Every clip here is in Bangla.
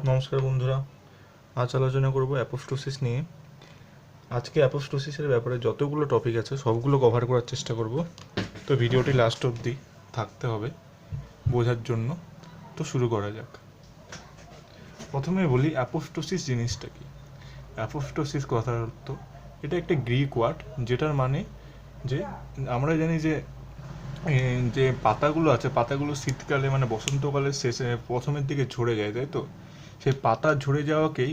নমস্কার বন্ধুরা, আজ আলোচনা করব অ্যাপোস্টোসিস নিয়ে। আজকে অ্যাপোস্টোসিসের ব্যাপারে যতগুলো টপিক আছে সবগুলো কভার করার চেষ্টা করব। তো ভিডিওটি লাস্ট অবধি থাকতে হবে বোঝার জন্য। তো শুরু করা যাক। প্রথমে বলি অ্যাপোস্টোসিস জিনিসটা কি। অ্যাপোস্টোসিস কথার অর্থ, এটা একটা গ্রিক ওয়ার্ড, যেটার মানে যে আমরা জানি যে যে পাতাগুলো আছে, পাতাগুলো শীতকালে মানে বসন্তকালের শেষে প্রথমের দিকে ঝরে যায়, তাই তো? সেই পাতা ঝরে যাওয়াকেই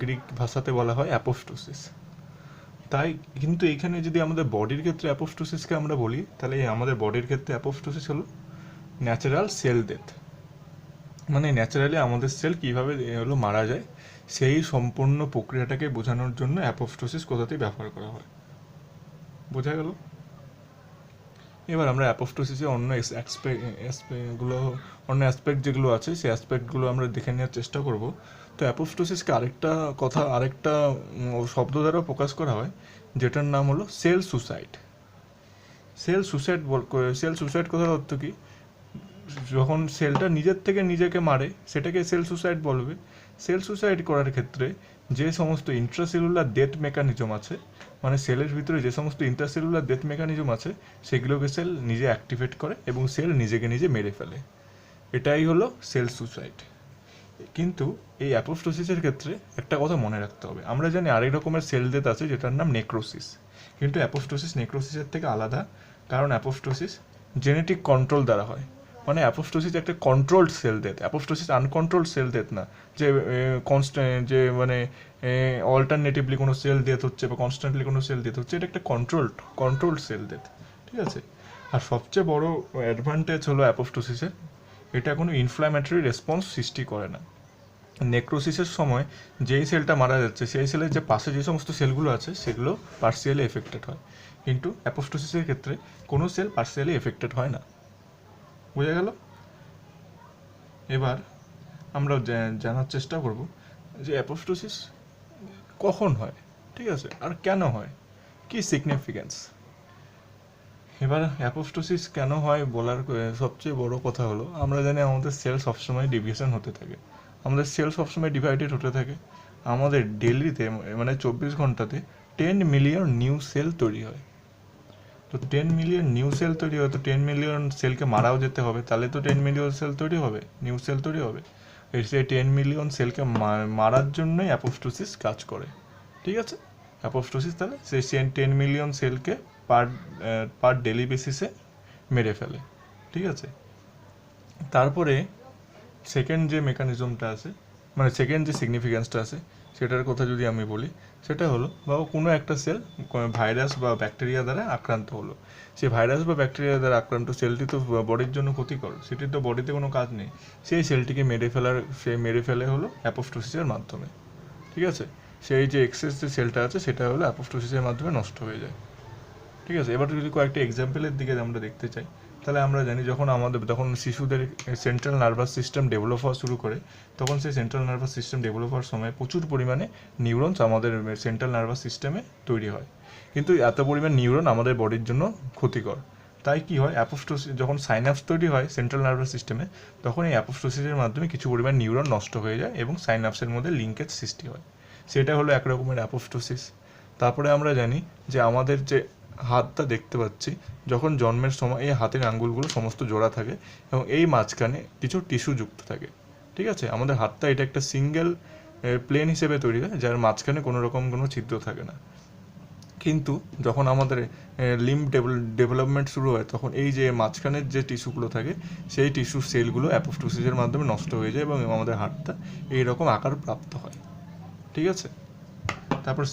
গ্রিক ভাষাতে বলা হয় অ্যাপোস্টোসিস। তাই কিন্তু এখানে যদি আমাদের বডির ক্ষেত্রে অ্যাপোস্টোসিসকে আমরা বলি, তাহলে আমাদের বডির ক্ষেত্রে অ্যাপোস্টোসিস হলো ন্যাচারাল সেল ডেথ। মানে ন্যাচারালি আমাদের সেল কীভাবে হলো মারা যায়, সেই সম্পূর্ণ প্রক্রিয়াটাকে বোঝানোর জন্য অ্যাপোস্টোসিস কথাটি ব্যবহার করা হয়। বোঝা গেল? এবার আমরা অ্যাপোস্টোসিসের অন্য অ্যাসপেক্ট যেগুলো আছে সেই অ্যাসপেক্টগুলো আমরা দেখে নেওয়ার চেষ্টা করব। তো অ্যাপোস্টোসিসকে আরেকটা শব্দ দ্বারা প্রকাশ করা হয়, যেটার নাম হলো সেল সুসাইড। সেল সুসাইড কথার অর্থ কি? যখন সেলটা নিজের থেকে নিজেকে মারে সেটাকে সেল সুসাইড বলবে। সেল সুসাইড করার ক্ষেত্রে যে সমস্ত ইন্ট্রাসেলুলার ডেথ মেকানিজম আছে, মানে সেলের ভিতরে যে সমস্ত ইন্ট্রাসেলুলার ডেথ মেকানিজম আছে, সেগুলোকে সেল নিজে অ্যাক্টিভেট করে এবং সেল নিজেকে নিজে মেরে ফেলে। এটাই হলো সেল সুসাইড। কিন্তু এই অ্যাপোস্টোসিসের ক্ষেত্রে একটা কথা মনে রাখতে হবে, আমরা জানি আরেক রকমের সেল ডেথ আছে যেটার নাম নেক্রোসিস। কিন্তু অ্যাপোস্টোসিস নেক্রোসিসের থেকে আলাদা, কারণ অ্যাপোস্টোসিস জেনেটিক কন্ট্রোল দ্বারা হয়। মানে অ্যাপোস্টোসিস একটা controlled cell death. Apoptosis uncontrolled cell death না, যে কনস্ট্যান্ট যে মানে অল্টারনেটিভলি কোনো সেল ডেথ হচ্ছে বা কনস্ট্যান্টলি কোনো সেল ডেথ হচ্ছে। এটা একটা কন্ট্রোলড সেল ডেথ, ঠিক আছে? আর সবচেয়ে বড় অ্যাডভান্টেজ হলো অ্যাপোস্টোসিসের, এটা কোনো ইনফ্ল্যামেটরি রেসপন্স সৃষ্টি করে না। নেক্রোসিসের সময় যেই সেলটা মারা যাচ্ছে সেই সেলের যে পাশে যে সমস্ত সেলগুলো আছে সেগুলো পার্সিয়ালি এফেক্টেড হয়, কিন্তু অ্যাপোস্টোসিসের ক্ষেত্রে কোনো সেল পার্সিয়ালি এফেক্টেড হয় না। বোঝা গেল? এবার আমরা জানার চেষ্টা করব যে অ্যাপোস্টোসিস কখন হয়, ঠিক আছে, আর কেন হয়, কি সিগনিফিক্যান্স। এবার অ্যাপোস্টোসিস কেন হয় বলার সবচেয়ে বড় কথা হলো, আমরা জানি আমাদের সেল সবসময় ডিভিশন হতে থাকে, আমাদের সেল সবসময় ডিভাইডেড হতে থাকে। আমাদের ডেলিতে মানে 24 ঘন্টাতে 10 মিলিয়ন নিউ সেল তৈরি হয়। তো 10 মিলিয়ন নিউ সেল তৈরি হয়, তো 10 মিলিয়ন সেলকে মারাও যেতে হবে, তাহলে তো 10 মিলিয়ন সেল তৈরি হবে, নিউ সেল তৈরি হবে। সেই 10 মিলিয়ন সেলকে মারার জন্যই অ্যাপোস্টোসিস কাজ করে, ঠিক আছে? অ্যাপোস্টোসিস তাহলে সেই 10 মিলিয়ন সেলকে পার পার ডেলি বেসিসে মেরে ফেলে, ঠিক আছে? তারপরে সেকেন্ড যে মেকানিজমটা আছে, মানে সেকেন্ড যে সিগনিফিক্যান্সটা আছে, সেটার কথা যদি আমি বলি, সেটা হলো বা কোনো একটা সেল ভাইরাস বা ব্যাকটেরিয়া দ্বারা আক্রান্ত হলো। সেই ভাইরাস বা ব্যাকটেরিয়া দ্বারা আক্রান্ত সেলটি তো বডির জন্য ক্ষতিকর, সেটির তো বডিতে কোনো কাজ নেই। সেই সেলটিকে মেরে ফেলে হলো অ্যাপোস্টোসিসের মাধ্যমে, ঠিক আছে? সেই যে এক্সেস যে সেলটা আছে সেটা হলো অ্যাপোস্টোসিসের মাধ্যমে নষ্ট হয়ে যায়, ঠিক আছে? এবার যদি কয়েকটা এক্সাম্পলের দিকে আমরা দেখতে চাই, তাহলে আমরা জানি যখন শিশুদের সেন্ট্রাল নার্ভাস সিস্টেম ডেভেলপ হওয়া শুরু করে, তখন সেই সেন্ট্রাল নার্ভাস সিস্টেম ডেভেলপ হওয়ার সময় প্রচুর পরিমাণে নিউরনস আমাদের সেন্ট্রাল নার্ভাস সিস্টেমে তৈরি হয়। কিন্তু এত পরিমাণ নিউরন আমাদের বডির জন্য ক্ষতিকর। তাই কি হয়, অ্যাপোস্টোসিস যখন সাইনাপস তৈরি হয় সেন্ট্রাল নার্ভাস সিস্টেমে, তখন এই অ্যাপোস্টোসিসের মাধ্যমে কিছু পরিমাণ নিউরন নষ্ট হয়ে যায় এবং সাইনাপসের মধ্যে লিঙ্কেজ সৃষ্টি হয়। সেটা হলো এক রকমের অ্যাপোস্টোসিস। তারপরে আমরা জানি যে আমাদের যে হাতটা দেখতে পাচ্ছি, যখন জন্মের সময় এই হাতের আঙ্গুলগুলো সমস্ত জোড়া থাকে এবং এই মাঝখানে কিছু টিস্যু যুক্ত থাকে, ঠিক আছে? আমাদের হাতটা এটা একটা সিঙ্গেল প্লেন হিসেবে তৈরি হয়, যার মাঝখানে কোনো রকম কোনো ছিদ্র থাকে না। কিন্তু যখন আমাদের লিম্ব ডেভেলপমেন্ট শুরু হয়, তখন এই যে মাঝখানের যে টিস্যুগুলো থাকে সেই টিস্যু সেলগুলো অ্যাপোস্টোসিসের মাধ্যমে নষ্ট হয়ে যায় এবং আমাদের হাতটা এইরকম আকার প্রাপ্ত হয়, ঠিক আছে? তারপর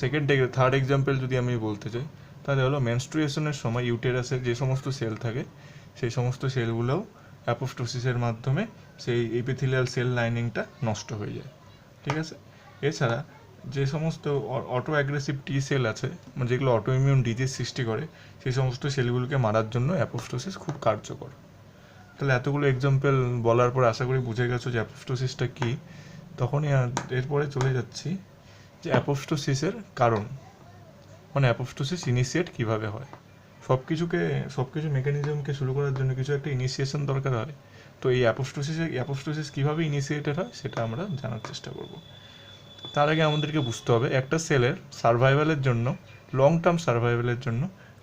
থার্ড এক্সাম্পল যদি আমি বলতে চাই, তাহলে হলো মেনস্ট্রুয়েশনের সময় ইউটেরাসের যে সমস্ত সেল থাকে সেই সমস্ত সেলগুলোও অ্যাপোস্টোসিসের মাধ্যমে সেই এপিথেলিয়াল সেল লাইনিংটা নষ্ট হয়ে যায়, ঠিক আছে? এছাড়া যে সমস্ত অটো অ্যাগ্রেসিভ টি সেল আছে, মানে যেগুলো অটো ইমিউন ডিজিজ সৃষ্টি করে, সেই সমস্ত সেলগুলোকে মারার জন্য অ্যাপোস্টোসিস খুব কার্যকর। তাহলে এতগুলো এক্সাম্পল বলার পর আশা করি বুঝে গেছো যে অ্যাপোস্টোসিসটা কী। তখনই এরপরে চলে যাচ্ছি যে অ্যাপোস্টোসিসের কারণ, মানে অ্যাপোস্টোসিস ইনিশিয়েট কীভাবে হয়। সব কিছু মেকানিজমকে শুরু করার জন্য কিছু একটা ইনিশিয়েশন দরকার হয়। তো এই অ্যাপোস্টোসিস কীভাবে ইনিশিয়েটেড হয় সেটা আমরা জানার চেষ্টা করব। তার আগে আমাদেরকে বুঝতে হবে একটা সেলের সার্ভাইভালের জন্য, লং টার্ম সার্ভাইভালের জন্য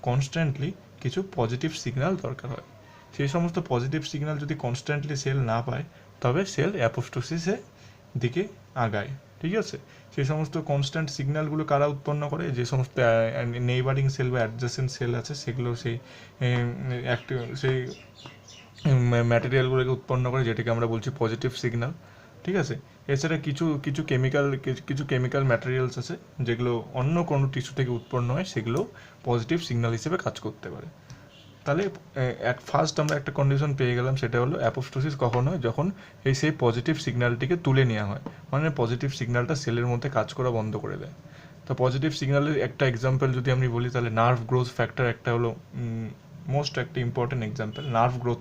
কনস্ট্যান্টলি কিছু পজিটিভ সিগন্যাল দরকার হয়। সেই সমস্ত পজিটিভ সিগন্যাল যদি কনস্ট্যান্টলি সেল না পায় তবে সেল অ্যাপোস্টোসিসের দিকে আগায়। ঠিক আছে, সেই সমস্ত কনস্ট্যান্ট সিগন্যালগুলো কারা উৎপন্ন করে? যে সমস্ত নেইবারিং সেল বা অ্যাডজেসেন্ট সেল আছে সেগুলো সেই ম্যাটেরিয়ালগুলোকে উৎপন্ন করে, যেটাকে আমরা বলছি পজিটিভ সিগন্যাল। ঠিক আছে, এছাড়া কিছু কেমিক্যাল ম্যাটেরিয়ালস আছে যেগুলো অন্য কোনো টিস্যু থেকে উৎপন্ন হয়, সেগুলো পজিটিভ সিগন্যাল হিসেবে কাজ করতে পারে। তাহলে ফার্স্ট আমরা একটা কন্ডিশন পেয়ে গেলাম, সেটা হলো অ্যাপোস্টোসিস কখন হয়? যখন সেই পজিটিভ সিগন্যালটিকে তুলে নেওয়া হয়, মানে পজিটিভ সিগন্যালটা সেলের মধ্যে কাজ করা বন্ধ করে দেয়। তো পজিটিভ সিগন্যালের একটা এক্সাম্পল যদি আমি বলি, তাহলে নার্ভ গ্রোথ ফ্যাক্টর একটা হলো মোস্ট একটা important example, nerve growth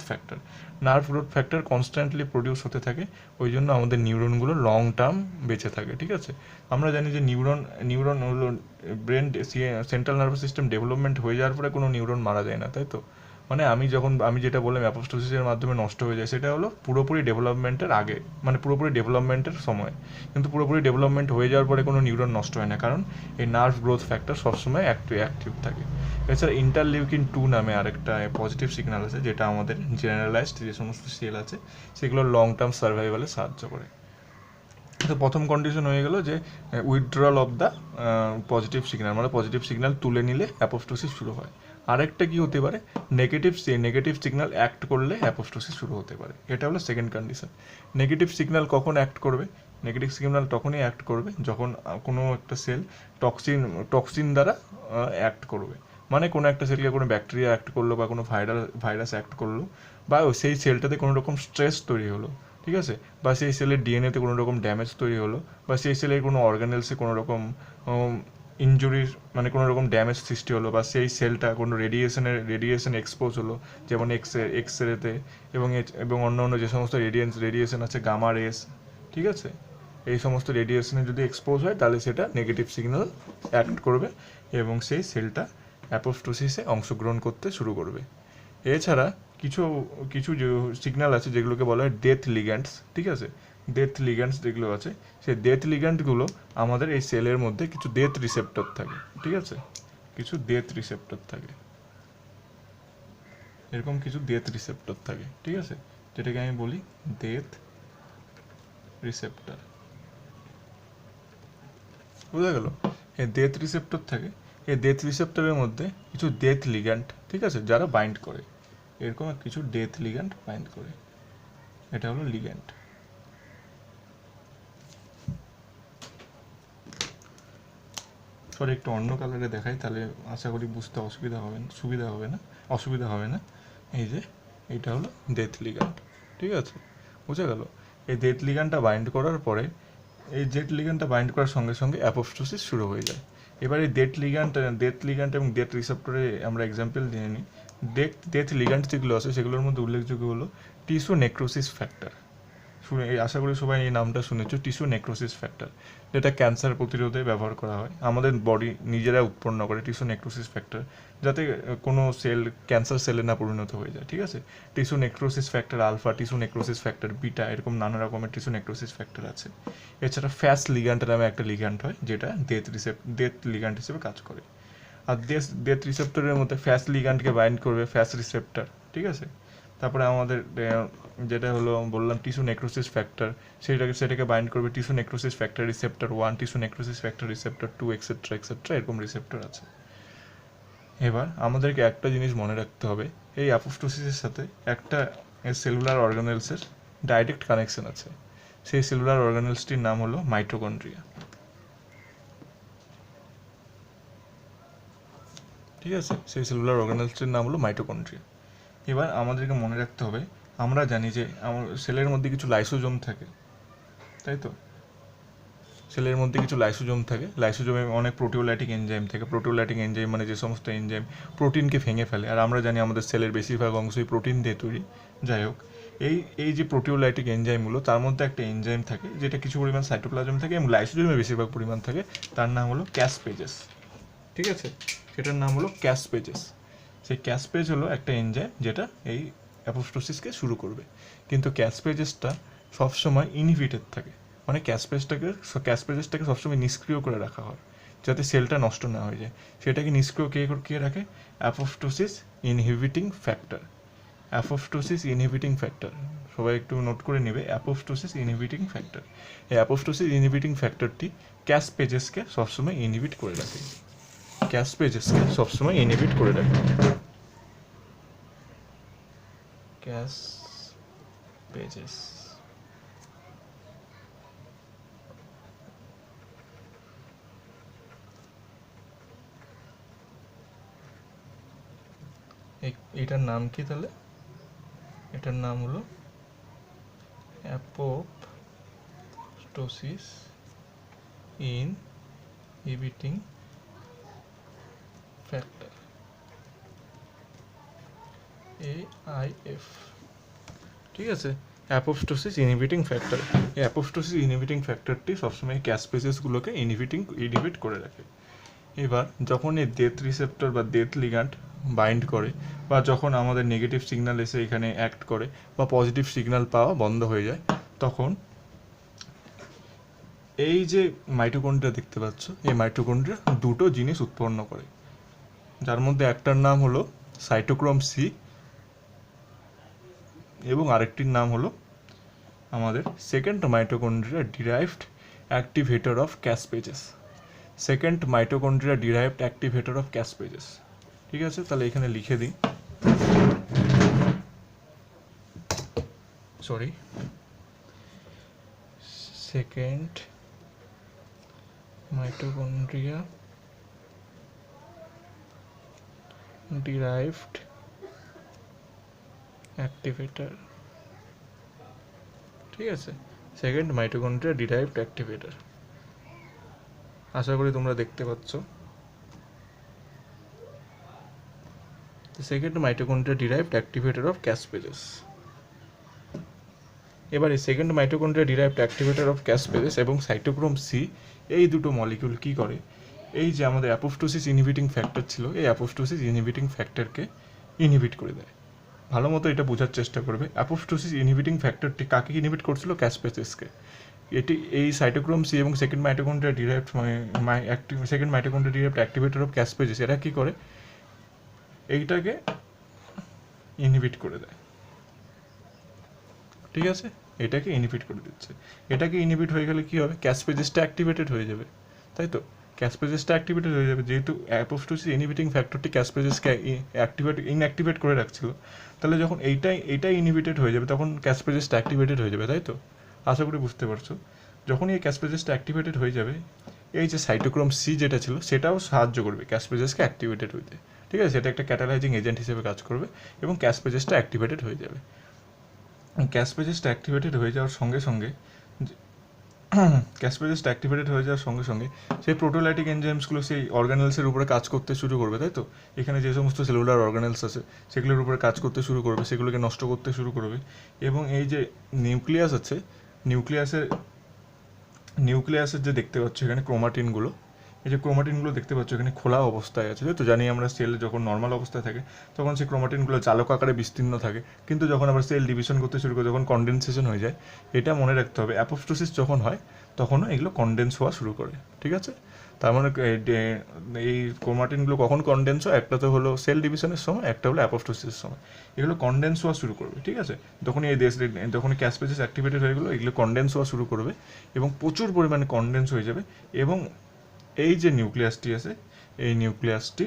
factor constantly produce হতে থাকে, ওই জন্য আমাদের নিউরনগুলো লং টার্ম বেঁচে থাকে। ঠিক আছে, আমরা জানি যে নিউরন হলো brain central nervous system development হয়ে যাওয়ার পরে কোনো নিউরন মারা যায় না, তাই তো? মানে আমি যেটা বললাম অ্যাপোস্টোসিসের মাধ্যমে নষ্ট হয়ে যায়, সেটা হলো পুরোপুরি ডেভেলপমেন্টের আগে, মানে পুরোপুরি ডেভেলপমেন্টের সময়। কিন্তু পুরোপুরি ডেভেলপমেন্ট হয়ে যাওয়ার পরে কোনো নিউরন নষ্ট হয় না, কারণ এই নার্ভ গ্রোথ ফ্যাক্টর সবসময় অ্যাক্টিভ থাকে। এছাড়া ইন্টারলিউকিন 2 নামে আরেকটা পজিটিভ সিগন্যাল আছে, যেটা আমাদের জেনারেলাইজড যে সমস্ত সেল আছে সেগুলো লং টার্ম সার্ভাইভালে সাহায্য করে। তো প্রথম কন্ডিশন হয়ে গেল যে withdrawal of the positive signal, মানে পজিটিভ সিগন্যাল তুলে নিলে অ্যাপোস্টোসিস শুরু হয়। আরেকটা কি হতে পারে, নেগেটিভ সিগন্যাল অ্যাক্ট করলে অ্যাপোস্টোসিস শুরু হতে পারে। এটা হলো সেকেন্ড কন্ডিশন। নেগেটিভ সিগন্যাল কখন অ্যাক্ট করবে? নেগেটিভ সিগন্যাল তখনই অ্যাক্ট করবে যখন কোনো একটা সেল টক্সিন দ্বারা অ্যাক্ট করবে। মানে কোনো একটা সেলকে কোনো ব্যাকটেরিয়া অ্যাক্ট করলো বা কোনো ভাইরাস অ্যাক্ট করলো, বা সেই সেলটাতে কোনো রকম স্ট্রেস তৈরি হলো, ঠিক আছে, বা সেই সেলের ডিএনএতে কোনো রকম ড্যামেজ তৈরি হলো, বা সেই সেলের কোনো অর্গানেলসে কোনো রকম ইনজুরির মানে কোনো রকম ড্যামেজ সৃষ্টি হলো, বা সেই সেলটা কোনো রেডিয়েশন এক্সপোজ হলো, যেমন এক্স রেতে এবং অন্য যে সমস্ত রেডিয়েশন আছে, গামা রেস। ঠিক আছে, এই সমস্ত রেডিয়েশনে যদি এক্সপোজ হয় তাহলে সেটা নেগেটিভ সিগন্যাল অ্যাক্ট করবে এবং সেই সেলটা অ্যাপোস্টোসিসে অংশগ্রহণ করতে শুরু করবে। এছাড়া কিছু কিছু সিগন্যাল আছে যেগুলোকে বলা হয় ডেথ লিগ্যান্ডস। ঠিক আছে, ডেথ লিগ্যান্ডস যেগুলো আছে, সেই ডেথ লিগ্যান্ডগুলো আমাদের এই সেলের মধ্যে কিছু ডেথ রিসেপ্টর থাকে। ঠিক আছে, কিছু ডেথ রিসেপ্টর থাকে, এরকম কিছু ডেথ রিসেপ্টর থাকে। ঠিক আছে, যেটাকে আমি বলি ডেথ রিসেপ্টর। বোঝা গেল? এই ডেথ রিসেপ্টর থাকে, এই ডেথ রিসেপ্টরের মধ্যে কিছু ডেথ লিগ্যান্ড, ঠিক আছে, যারা বাইন্ড করে, এরকম কিছু ডেথ লিগ্যান্ড বাইন্ড করে। এটা হলো লিগ্যান্ড। সরি, একটু অন্য কালারে দেখাই, তাহলে আশা করি বুঝতে অসুবিধা হবে না। এই যে এইটা হলো ডেথ লিগ্যান্ড। ঠিক আছে, বুঝা গেল? এই ডেথ লিগ্যান্ডটা বাইন্ড করার পরে, এই ডেথ লিগ্যান্ডটা বাইন্ড করার সঙ্গে সঙ্গে অ্যাপোস্টোসিস শুরু হয়ে যায়। এবার এই ডেথ লিগ্যান্ড এবং ডেথ রিসেপ্টরে আমরা এক্সাম্পল দিয়ে নিই। ডেথ লিগ্যান্ড যেগুলো আছে সেগুলোর মধ্যে উল্লেখযোগ্য হলো টিস্যু নেক্রোসিস ফ্যাক্টর। আশা করি সবাই এই নামটা শুনেছো, টিস্যু নেক্রোসিস ফ্যাক্টর, যেটা ক্যান্সার প্রতিরোধে ব্যবহার করা হয়। আমাদের বডি নিজেরা উৎপন্ন করে টিস্যু নেক্রোসিস ফ্যাক্টর, যাতে কোনো সেল ক্যান্সার সেলে না পরিণত হয়ে যায়। ঠিক আছে, tissue necrosis factor alpha, tissue necrosis factor beta, এরকম নানা রকমের টিস্যু নেক্রোসিস ফ্যাক্টর আছে। এছাড়া ফ্যাস লিগ্যান্ড নামে একটা লিগ্যান্ড হয়, যেটা ডেথ লিগ্যান্ড হিসেবে কাজ করে। আর ডেথ রিসেপ্টরের মধ্যে ফ্যাস লিগ্যান্ডকে বাইন্ড করবে ফ্যাস রিসেপ্টর। ঠিক আছে, তারপরে আমাদের যেটা হলো বললাম টিস্যু নেক্রোসিস ফ্যাক্টর, সেটাকে বাইন্ড করবে tissue necrosis factor receptor 1, tissue necrosis factor receptor 2, etcetera, এরকম রিসেপ্টর আছে। এবার আমাদেরকে একটা জিনিস মনে রাখতে হবে, এই অ্যাপোস্টোসিসের সাথে একটা সেলুলার অর্গানেলসের ডাইরেক্ট কানেকশন আছে। সেই সেলুলার অর্গানেলসটির নাম হলো মাইটোকন্ড্রিয়া। ঠিক আছে, সেই সেলুলার অর্গানেলসটির নাম হলো মাইটোকন্ড্রিয়া। এবার আমাদেরকে মনে রাখতে হবে, আমরা জানি যে আমার সেলের মধ্যে কিছু লাইসোজোম থাকে, তাই তো? সেলের মধ্যে কিছু লাইসোজোম থাকে, লাইসোজোমে অনেক প্রোটিওলাইটিক এনজাইম থাকে। প্রোটিওলাইটিক এনজাইম মানে যে সমস্ত এনজাইম প্রোটিনকে ভেঙে ফেলে, আর আমরা জানি আমাদের সেলের বেশিরভাগ অংশই প্রোটিন দিয়ে তৈরি। যাই হোক, এই যে প্রোটিওলাইটিক এনজাইমগুলো, তার মধ্যে একটা এনজাইম থাকে যেটা কিছু পরিমাণ সাইটোপ্লাজম থাকে এবং লাইসোজোমে বেশিরভাগ পরিমাণ থাকে, তার নাম হলো ক্যাসপেজেস। ঠিক আছে, সেটার নাম হলো ক্যাসপেজেস। সেই ক্যাসপেজ হলো একটা এনজাইম যেটা এই অ্যাপোপ্টোসিসকে শুরু করবে। কিন্তু ক্যাসপেজেসটা সবসময় ইনহিবিটেড থাকে, মানে ক্যাসপেজেসটাকে সবসময় নিষ্ক্রিয় করে রাখা হয় যাতে সেলটা নষ্ট না হয়ে যায়। সেটাকে নিষ্ক্রিয় কে রাখে? Apoptosis inhibiting factor. Apoptosis inhibiting factor, সবাই একটু নোট করে নেবে, অ্যাপোপ্টোসিস ইনহিবিটিং ফ্যাক্টর। এই অ্যাপোপ্টোসিস ইনহিবিটিং ফ্যাক্টরটি ক্যাসপেজেসকে সবসময় ইনহিবিট করে রাখে, ক্যাসপেজেসকে সবসময় ইনহিবিট করে রাখে। ক্যাসপেজেস এটার নাম কি তাহলে? এটার নাম হলো অ্যাপোপ্টোসিস ইনহিবিটিং ফ্যাক্টর, AIF। ঠিক আছে, অ্যাপোপ্টোসিস ইনহিবিটিং ফ্যাক্টর। এই অ্যাপোপ্টোসিস ইনহিবিটিং ফ্যাক্টরটি সবসময় ক্যাসপেজেসগুলোকে ইনহিবিট করে রাখে। এবার যখন এই ডেথ রিসেপ্টর বা ডেথ লিগ্যান্ড বাইন্ড করে, বা যখন আমাদের নেগেটিভ সিগন্যাল এসে এখানে অ্যাক্ট করে, বা পজিটিভ সিগন্যাল পাওয়া বন্ধ হয়ে যায়, তখন এই যে মাইটোকন্ড্রিয়া দেখতে পাচ্ছ, এই মাইটোকন্ড্রিয়া দুটো জিনিস উৎপন্ন করে, যার মধ্যে একটার নাম হলো সাইটোক্রোম সি এবং আরেকটির নাম হলো আমাদের second mitochondria derived activator of caspases. Second mitochondria derived activator of caspases. ঠিক আছে, তাহলে এখানে লিখে দিই, সেকেন্ড মাইটোকন্ড্রিয়া ডিরাইভড অ্যাক্টিভেটর। ঠিক আছে, সেকেন্ড মাইটোকন্ড্রিয়া ডিরাইভড অ্যাক্টিভেটর। আশা করি তোমরা দেখতে পাচ্ছ। Second mitochondria derived activator of caspases. এবার এই second mitochondria derived activator of caspases এবং সাইটোক্রোম সি, এই দুটো মলিকিউল কি করে? এই যে আমাদের অ্যাপোপ্টোসিস ইনহিবিটিং ফ্যাক্টর ছিল, এই অ্যাপোপ্টোসিস ইনহিবিটিং ফ্যাক্টরকে ইনহিবিট করে দেয়। ভালো মতো এটা বোঝার চেষ্টা করবে, অ্যাপোপ্টোসিস ইনহিবিটিং ফ্যাক্টরটি কাকে ইনহিবিট করছিল? ক্যাসপেজেসকে। এটি এই সাইটোক্রোম সি এবং second mitochondria derived second mitochondria derived activator of caspases, এরা কি করে? এইটাকে ইনহিবিট করে দেয়। ঠিক আছে, এটাকে ইনহিবিট করে দিচ্ছে। এটাকে ইনহিবিট হয়ে গেলে কি হবে? ক্যাসপেজেসটা অ্যাক্টিভেটেড হয়ে যাবে, তাই তো? ক্যাসপেজেসটা অ্যাক্টিভেটেড হয়ে যাবে, যেহেতু অ্যাপোপ্টোসিস ইনহিবিটিং ফ্যাক্টরটি ক্যাসপেজেসকে ইনঅ্যাক্টিভেট করে রাখছিল, তাহলে যখন এইটাই ইনহিবিটেড হয়ে যাবে, তখন ক্যাসপেজেসটা অ্যাক্টিভেটেড হয়ে যাবে, তাই তো? আশা করি বুঝতে পারছো। যখন এই ক্যাসপেজেসটা অ্যাক্টিভেটেড হয়ে যাবে, এই যে সাইটোক্রোম সি যেটা ছিল, সেটাও সাহায্য করবে ক্যাসপেজেসকে অ্যাক্টিভেটেড হইতে। ঠিক আছে, সেটা একটা ক্যাটালাইজিং এজেন্ট হিসেবে কাজ করবে এবং ক্যাসপেজেসটা অ্যাক্টিভেটেড হয়ে যাবে। ক্যাসপেজেসটা অ্যাক্টিভেটেড হয়ে যাওয়ার সঙ্গে সঙ্গে সেই প্রোটোলাইটিক এনজাইমসগুলো সেই অর্গানেলসের উপরে কাজ করতে শুরু করবে, তাই তো? এখানে যে সমস্ত সেলুলার অর্গানেলস আছে সেগুলোর উপরে কাজ করতে শুরু করবে, সেগুলোকে নষ্ট করতে শুরু করবে। এবং এই যে নিউক্লিয়াস আছে, নিউক্লিয়াসের যে দেখতে পাচ্ছ এখানে ক্রোমাটিনগুলো, এই যে ক্রোমাটিনগুলো দেখতে পাচ্ছ এখানে খোলা অবস্থায় আছে, তো জানি আমরা সেল যখন নর্মাল অবস্থায় থাকে তখন সেই ক্রোমাটিনগুলো জালক আকারে বিস্তীর্ণ থাকে, কিন্তু যখন আবার সেল ডিভিশন করতে শুরু করে, যখন কনডেনসেশন হয়ে যায়, এটা মনে রাখতে হবে অ্যাপোপ্টোসিস যখন হয় তখনও এগুলো কনডেন্স হওয়া শুরু করে। ঠিক আছে, তার মানে এই ক্রোমাটিনগুলো কখন কনডেন্স হয়? একটা তো হলো সেল ডিভিশনের সময়, একটা হলো অ্যাপোপ্টোসিসের সময়। এগুলো কনডেন্স হওয়া শুরু করবে। ঠিক আছে, যখন ক্যাসপেজেস অ্যাক্টিভেটেড হয়ে গেলো, এগুলো কনডেন্স হওয়া শুরু করবে এবং প্রচুর পরিমাণে কনডেন্স হয়ে যাবে, এবং এই যে নিউক্লিয়াসটি আছে এই নিউক্লিয়াসটি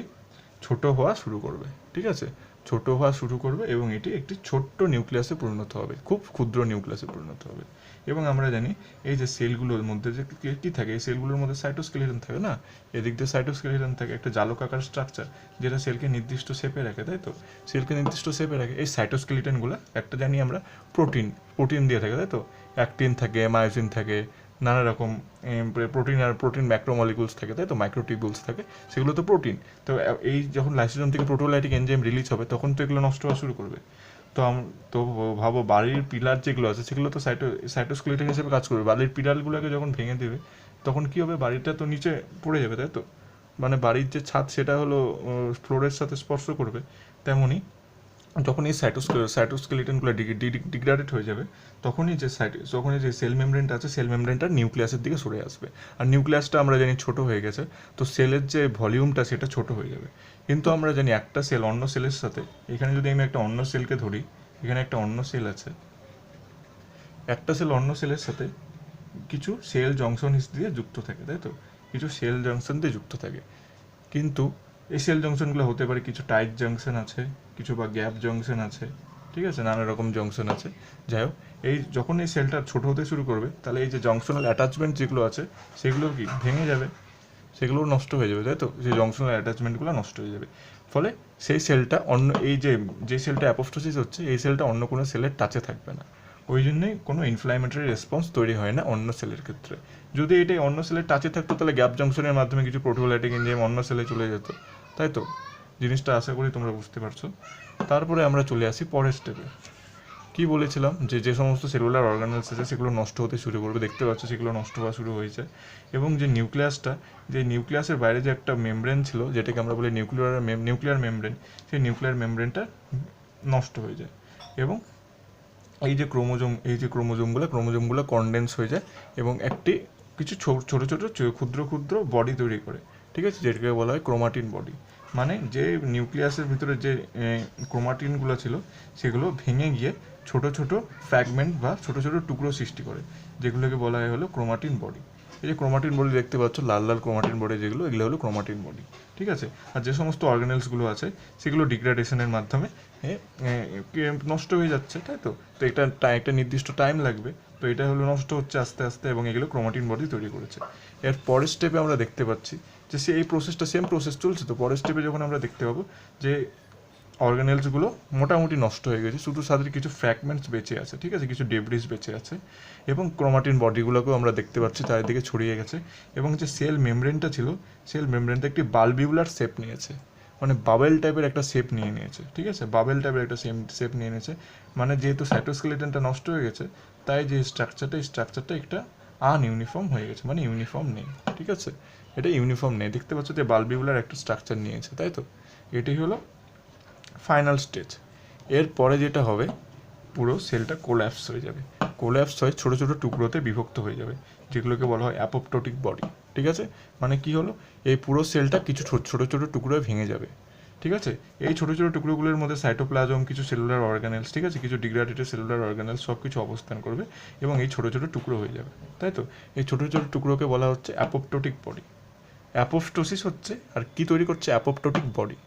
ছোট হওয়া শুরু করবে। ঠিক আছে, ছোট হওয়া শুরু করবে এবং এটি একটি ছোট্ট নিউক্লিয়াসে পরিণত হবে, খুব ক্ষুদ্র নিউক্লিয়াসে পরিণত হবে। এবং আমরা জানি এই যে সেলগুলোর মধ্যে যে কী থাকে, এই সেলগুলোর মধ্যে সাইটোস্কেলিটন থাকে না, এদিক দিয়ে সাইটোস্কেলিটন থাকে, একটা জালকাকার স্ট্রাকচার যেটা সেলকে নির্দিষ্ট শেপে রাখে, তাই তো? সেলকে নির্দিষ্ট শেপে রাখে এই সাইটোস্কেলিটনগুলো, একটা জানি আমরা প্রোটিন দিয়ে থাকে, তাই তো? অ্যাক্টিন থাকে, মায়োসিন থাকে, নানা রকম প্রোটিন ম্যাক্রোমলিকুলস থাকে, তাই তো? মাইক্রোটিবিউলস থাকে, সেগুলো তো প্রোটিন। তো এই যখন লাইসোজোম থেকে প্রোটোলাইটিক এনজাইম রিলিজ হবে তখন তো এগুলো নষ্ট হওয়া শুরু করবে। তো ভাবো বাড়ির পিলার যেগুলো আছে সেগুলো তো সাইটোস্কেলিটন হিসেবে কাজ করবে। বাড়ির পিলারগুলোকে যখন ভেঙে দেবে তখন কি হবে? বাড়িটা তো নিচে পড়ে যাবে, তাই তো? মানে বাড়ির যে ছাদ সেটা হলো ফ্লোরের সাথে স্পর্শ করবে, তেমনই যখন এই সাইটোস্কেলিটনগুলো ডিগ্রেডেড হয়ে যাবে, তখনই যে সেল মেমব্রেনটা আছে, সেল মেমব্রেনটা নিউক্লিয়াসের দিকে সরে আসবে। আর নিউক্লিয়াসটা আমরা জানি ছোট হয়ে গেছে, তো সেলের যে ভলিউমটা সেটা ছোট হয়ে যাবে। কিন্তু আমরা জানি একটা সেল অন্য সেলের সাথে, এখানে যদি আমি একটা অন্য সেলকে ধরি, এখানে একটা অন্য সেল আছে, একটা সেল অন্য সেলের সাথে কিছু সেল জংশন দিয়ে যুক্ত থাকে, তাই তো? কিছু সেল জংশন দিয়ে যুক্ত থাকে। কিন্তু এই সেল জংশনগুলো হতে পারে কিছু টাইট জংশন আছে, কিছু বা গ্যাপ জংশন আছে, ঠিক আছে, নানা রকম জংশন আছে। যাই হোক, যখন এই সেলটা ছোট হতে শুরু করবে, তাহলে এই যে জংশনাল অ্যাটাচমেন্ট যেগুলো আছে সেগুলো কি ভেঙে যাবে, সেগুলোও নষ্ট হয়ে যাবে, তাই তো? সেই জংশনাল অ্যাটাচমেন্টগুলো নষ্ট হয়ে যাবে। ফলে সেই সেলটা অন্য যে সেলটা অ্যাপোপ্টোসিস হচ্ছে, এই সেলটা অন্য কোনো সেলের টাচে থাকবে না। ওই জন্যই কোনো ইনফ্ল্যামেটরি রেসপন্স তৈরি হয় না অন্য সেলের ক্ষেত্রে। যদি এটাই অন্য সেলের টাচে থাকতো, তাহলে গ্যাপ জংশনের মাধ্যমে কিছু প্রোটিওলাইটিক এনজাইম অন্য সেলে চলে যেত, তাই তো? জিনিসটা আশা করি তোমরা বুঝতে পারছো। তারপরে আমরা চলে আসি পরের স্টেপে। কি বলেছিলাম যে সমস্ত সেলুলার অর্গানেলস আছে সেগুলো নষ্ট হতে শুরু করবে, দেখতে পাচ্ছ সেগুলো নষ্ট হওয়া শুরু হয়েছে। এবং যে নিউক্লিয়াসের বাইরে যে একটা মেমব্রেন ছিল, যেটাকে আমরা বলি নিউক্লিয়ার মেমব্রেন, সেই নিউক্লিয়ার মেমব্রেনটা নষ্ট হয়ে যায়। এবং এই যে ক্রোমোজোমগুলো কনডেন্স হয়ে যায় এবং কিছু ছোট ছোট ক্ষুদ্র ক্ষুদ্র বডি তৈরি করে, ঠিক আছে, যেটাকে বলা হয় ক্রোমাটিন বডি। মানে যে নিউক্লিয়াসের ভিতরে যে ক্রোমাটিনগুলো ছিল, সেগুলো ভেঙে গিয়ে ছোট ছোট ফ্র্যাগমেন্ট বা ছোট ছোট টুকরো সৃষ্টি করে, যেগুলোকে বলা হয় হলো ক্রোমাটিন বডি। এই যে ক্রোমাটিন বডি দেখতে পাচ্ছ, লাল লাল ক্রোমাটিন বডি যেগুলো, এগুলো হলো ক্রোমাটিন বডি, ঠিক আছে। আর যে সমস্ত অর্গানেলসগুলো আছে সেগুলো ডিগ্রেডেশনের মাধ্যমে নষ্ট হয়ে যাচ্ছে, তাই তো? তো একটা নির্দিষ্ট টাইম লাগবে, তো এটা হলো নষ্ট হচ্ছে আস্তে আস্তে, এবং এগুলো ক্রোমাটিন বডি তৈরি করেছে। এর পরের স্টেপে আমরা দেখতে পাচ্ছি যে এই প্রসেসটা সেম প্রসেস চলছে। তো পরের স্টেপে যখন আমরা দেখতে পাবো যে অর্গানেলসগুলো মোটামুটি নষ্ট হয়ে গেছে, শুধু তাদের কিছু ফ্র্যাগমেন্টস বেঁচে আছে, ঠিক আছে, কিছু ডেব্রিস বেঁচে আছে, এবং ক্রোমাটিন বডিগুলোকেও আমরা দেখতে পাচ্ছি চারিদিকে ছড়িয়ে গেছে। এবং যে সেল মেমব্রেনটা ছিল, সেল মেমব্রেনটা একটি বালবিউলার শেপ নিয়েছে, মানে বাবেল টাইপের একটা শেপ নিয়ে নিয়েছে, ঠিক আছে, বাবেল টাইপের একটা শেপ নিয়ে নিয়েছে। মানে যেহেতু সাইটোস্কেলেটনটা নষ্ট হয়ে গেছে, তাই যে স্ট্রাকচারটা একটা আনইউনিফর্ম হয়ে গেছে, মানে ইউনিফর্ম নেই, ঠিক আছে, এটা ইউনিফর্ম নেই। দেখতে পাচ্ছ যে বালবিউলার একটা স্ট্রাকচার নিয়েছে, তাই তো? এটি হলো ফাইনাল স্টেজ। এরপরে যেটা হবে, পুরো সেলটা কোল্যাপস হয়ে যাবে, কোল্যাপস হয়ে ছোটো ছোটো টুকরোতে বিভক্ত হয়ে যাবে, যেগুলোকে বলা হয় অ্যাপোপ্টোটিক বডি, ঠিক আছে। মানে কি হলো, এই পুরো সেলটা কিছু ছোটো ছোটো টুকরোয় ভেঙে যাবে, ঠিক আছে। এই ছোটো ছোটো টুকরোগুলোর মধ্যে সাইটোপ্লাজম, কিছু সেলুলার অর্গানেলস, ঠিক আছে, কিছু ডিগ্রেডেটেড সেলুলার অর্গানেলস সব কিছু অবস্থান করবে এবং এই ছোটো ছোটো টুকরো হয়ে যাবে, তাই তো? এই ছোটো ছোটো টুকরোকে বলা হচ্ছে অ্যাপোপ্টোটিক বডি। অ্যাপোপ্টোসিস হচ্ছে আর কি তৈরি করছে, অ্যাপোপ্টোটিক বডি,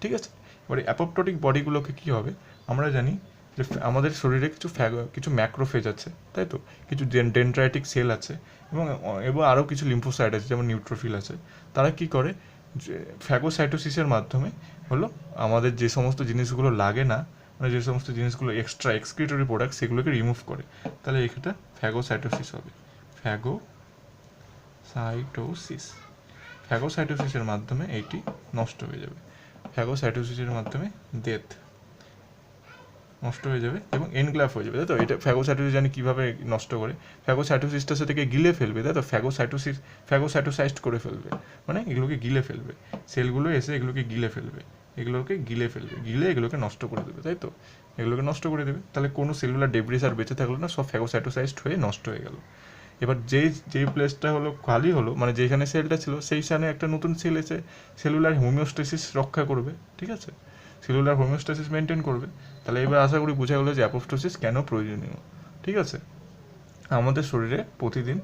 ঠিক আছে। এবার অ্যাপোপ্টোটিক বডিগুলোকে কী হবে, আমরা জানি যে আমাদের শরীরে কিছু ম্যাক্রোফেজ আছে, তাই তো, কিছু ডেনড্রাইটিক সেল আছে, এবং আরও কিছু লিম্ফোসাইট আছে, যেমন নিউট্রোফিল আছে। তারা কি করে, যে ফ্যাগোসাইটোসিসের মাধ্যমে হলো আমাদের যে সমস্ত জিনিসগুলো লাগে না, মানে যে সমস্ত জিনিসগুলো এক্সট্রা এক্সক্রিটরি প্রোডাক্ট, সেগুলোকে রিমুভ করে। তাহলে এটা ফ্যাগোসাইটোসিস হবে, ফ্যাগোসাইটোসিসের মাধ্যমে এইটি নষ্ট হয়ে যাবে, ফ্যাগোসাইটোসিসের মাধ্যমে নষ্ট হয়ে যাবে এবং এনগ্লাফ হয়ে যাবে, তাই তো? এটা ফ্যাগোসাইটোসিস জানি কীভাবে নষ্ট করে, ফ্যাগোসাইটোসিসটা সেটাকে গিলে ফেলবে, তাই তো? ফ্যাগোসাইটোসাইজড করে ফেলবে, মানে এগুলোকে গিলে ফেলবে, সেলগুলো এসে এগুলোকে গিলে ফেলবে, গিলে এগুলোকে নষ্ট করে দেবে, তাই তো? এগুলোকে নষ্ট করে দেবে, তাহলে কোনো সেলুলার ডেব্রিস আর বেঁচে থাকলো না, সব ফ্যাগোসাইটোসাইজড হয়ে নষ্ট হয়ে গেল। এবার যেই প্লেসটা হলো খালি হলো, মানে যেখানে সেলটা ছিল সেইখানে একটা নতুন সেল এসে সেলুলার হোমিওস্টেসিস রক্ষা করবে, ঠিক আছে, সেলুলার হোমিওস্টেসিস মেনটেন করবে। তাহলে এবার আশা করি বোঝা গেলো যে অ্যাপোপ্টোসিস কেন প্রয়োজনীয়, ঠিক আছে। আমাদের শরীরে প্রতিদিন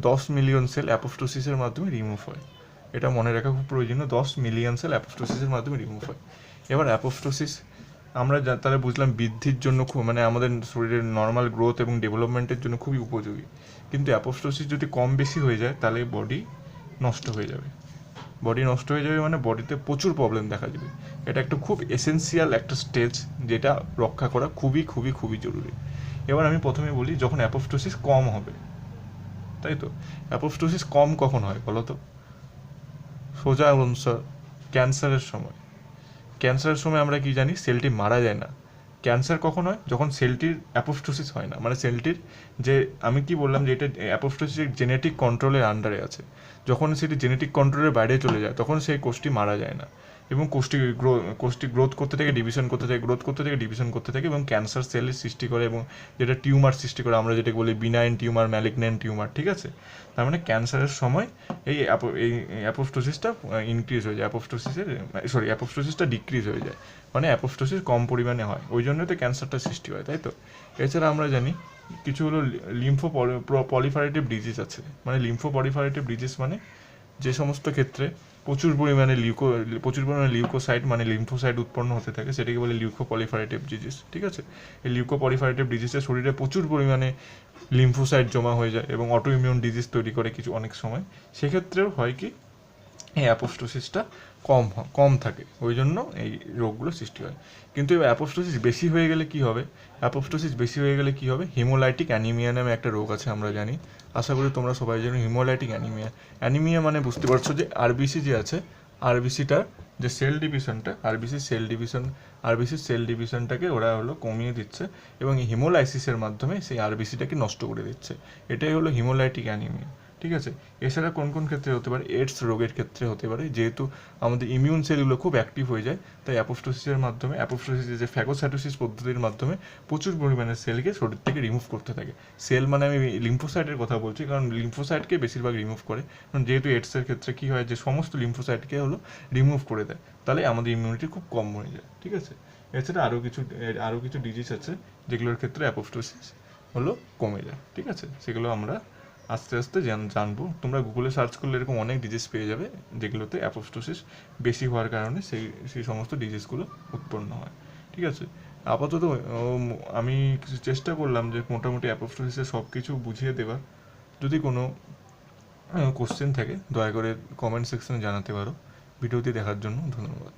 10 মিলিয়ন সেল অ্যাপোপ্টোসিসের মাধ্যমে রিমুভ হয়, এটা মনে রাখা খুব প্রয়োজনীয়, 10 মিলিয়ন সেল অ্যাপোপ্টোসিসের মাধ্যমে রিমুভ হয়। এবার অ্যাপোপ্টোসিস আমরা তাহলে বুঝলাম বৃদ্ধির জন্য মানে আমাদের শরীরের নর্মাল গ্রোথ এবং ডেভেলপমেন্টের জন্য খুবই উপযোগী। কিন্তু অ্যাপোপ্টোসিস যদি কম বেশি হয়ে যায়, তাহলে বডি নষ্ট হয়ে যাবে, মানে বডিতে প্রচুর প্রবলেম দেখা যাবে। এটা একটা খুব এসেন্সিয়াল একটা স্টেজ, যেটা রক্ষা করা খুবই খুবই খুবই জরুরি। এবার আমি প্রথমে বলি, যখন অ্যাপোপ্টোসিস কম হবে, তাই তো? অ্যাপোপ্টোসিস কম কখন হয় বলো তো? সোজা আনসার, ক্যান্সারের সময় আমরা কি জানি, সেলটি মারা যায় না। ক্যান্সার কখন হয়, যখন সেলটির অ্যাপোপ্টোসিস হয় না, মানে সেলটির যে আমি কি বললাম যে এটা অ্যাপোপ্টোসিস জেনেটিক কন্ট্রোলের আন্ডারে আছে, যখন সেটি জেনেটিক কন্ট্রোলের বাইরে চলে যায়, তখন সেই কোষটি মারা যায় না। এবং কোষ্ঠী গ্রোথ করতে থাকে, ডিভিশন করতে থাকে, গ্রোথ করতে থাকে, ডিভিশন করতে থাকে এবং ক্যান্সার সেলের সৃষ্টি করে এবং যেটা টিউমার সৃষ্টি করে, আমরা যেটাকে বলি বিনাইন টিউমার, ম্যালিগন্যান্ট টিউমার, ঠিক আছে। তার মানে ক্যান্সারের সময় এই অ্যাপোপ্টোসিসটা ইনক্রিজ হয়ে যায়, অ্যাপোপ্টোসিসটা ডিক্রিজ হয়ে যায়, মানে অ্যাপোপ্টোসিস কম পরিমাণে হয়, ওই জন্য তো ক্যান্সারটা সৃষ্টি হয়, তাই তো। এছাড়া আমরা জানি কিছু হলো লিম্ফো পলিফারেটিভ ডিজিজ আছে, মানে লিম্ফো পলিফারেটিভ ডিজিজ মানে যে সমস্ত ক্ষেত্রে প্রচুর পরিমাণে লিউকোসাইট মানে লিম্ফোসাইট উৎপন্ন হতে থাকে, সেটাকে বলে লিউকোপলিফারেটিভ ডিজিজ, ঠিক আছে। এই লিউকোপলিফারেটিভ ডিজিজে শরীরে প্রচুর পরিমাণে লিম্ফোসাইট জমা হয়ে যায় এবং অটো ইমিউন ডিজিজ তৈরি করে কিছু অনেক সময়। সেক্ষেত্রেও হয় কি, এই অ্যাপোপ্টোসিসটা কম থাকে, ওই জন্য এই রোগগুলো সৃষ্টি হয়। কিন্তু এবার অ্যাপোপ্টোসিস বেশি হয়ে গেলে কি হবে, হিমোলাইটিক অ্যানিমিয়া নামে একটা রোগ আছে, আমরা জানি, আশা করি তোমরা সবাই জানো হিমোলাইটিক অ্যানিমিয়া মানে বুঝতে পারছো যে আরবিসি যে আছে, আরবিসিটার যে আরবিসির সেল ডিভিশনটাকে ওরা হলো কমিয়ে দিচ্ছে এবং এই হিমোলাইসিসের মাধ্যমে সেই আরবিসিটাকে নষ্ট করে দিচ্ছে, এটাই হলো হিমোলাইটিক অ্যানিমিয়া, ঠিক আছে। এছাড়া কোন কোন ক্ষেত্রে হতে পারে, এইডস রোগের ক্ষেত্রে হতে পারে, যেহেতু আমাদের ইমিউন সেলগুলো খুব অ্যাক্টিভ হয়ে যায়, তাই অ্যাপোপ্টোসিসের যে ফ্যাগোসাইটোসিস পদ্ধতির মাধ্যমে প্রচুর পরিমাণে সেলকে শরীর থেকে রিমুভ করতে থাকে। সেল মানে আমি লিম্ফোসাইটের কথা বলছি, কারণ লিম্ফোসাইটকে বেশিরভাগ রিমুভ করে, কারণ যেহেতু এইডসের ক্ষেত্রে কী হয় যে সমস্ত লিম্ফোসাইটকে হলো রিমুভ করে দেয়, তাহলে আমাদের ইমিউনিটি খুব কম হয়ে যায়, ঠিক আছে। এছাড়া আরও কিছু ডিজিজ আছে যেগুলোর ক্ষেত্রে অ্যাপোপ্টোসিস হলো কমে যায়, ঠিক আছে। সেগুলো আমরা আস্তে আস্তে জানবো। তোমরা গুগলে সার্চ করলে এরকম অনেক ডিজিজ পেয়ে যাবে যেগুলোতে অ্যাপোপ্টোসিস বেশি হওয়ার কারণে সেই সমস্ত ডিজিজগুলো উৎপন্ন হয়, ঠিক আছে। আপাতত আমি কিছু চেষ্টা করলাম যে মোটামুটি অ্যাপোপ্টোসিসের সব কিছু বুঝিয়ে দেওয়ার। যদি কোনো কোশ্চেন থাকে দয়া করে কমেন্ট সেকশনে জানাতে পারো। ভিডিওটি দেখার জন্য ধন্যবাদ।